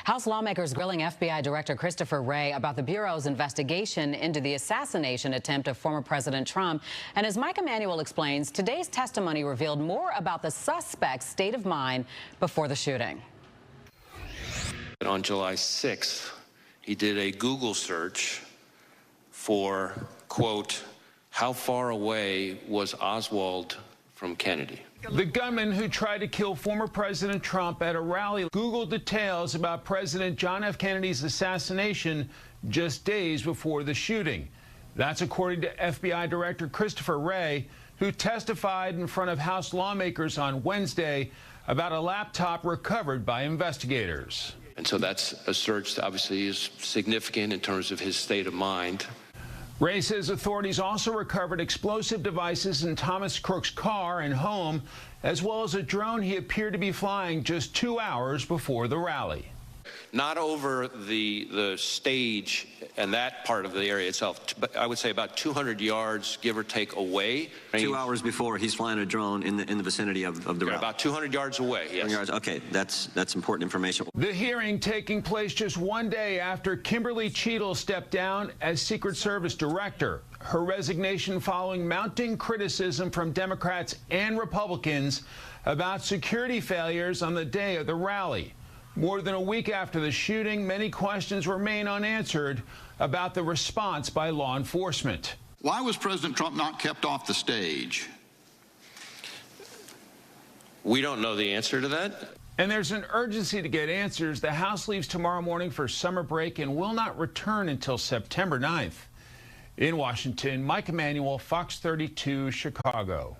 House lawmakers grilling FBI Director Christopher Wray about the Bureau's investigation into the assassination attempt of former President Trump. And as Mike Emanuel explains, today's testimony revealed more about the suspect's state of mind before the shooting. On July 6th, he did a Google search for, quote, how far away was Oswald from Kennedy? The gunman who tried to kill former President Trump at a rally Googled details about President John F. Kennedy's assassination just days before the shooting. That's according to FBI Director Christopher Wray, who testified in front of House lawmakers on Wednesday about a laptop recovered by investigators. And so that's a search that obviously is significant in terms of his state of mind. Wray says authorities also recovered explosive devices in Thomas Crook's car and home, as well as a drone he appeared to be flying just 2 hours before the rally. Not over the stage and that part of the area itself, but I would say about 200 yards, give or take, away. 2 hours before, he's flying a drone in the vicinity of the rally. About 200 yards away, yes. 200 yards. Okay, that's important information. The hearing taking place just one day after Kimberly Cheadle stepped down as Secret Service Director. Her resignation following mounting criticism from Democrats and Republicans about security failures on the day of the rally. More than a week after the shooting, many questions remain unanswered about the response by law enforcement. Why was President Trump not kept off the stage? We don't know the answer to that. And there's an urgency to get answers. The House leaves tomorrow morning for summer break and will not return until September 9th. In Washington, Mike Emanuel, Fox 32, Chicago.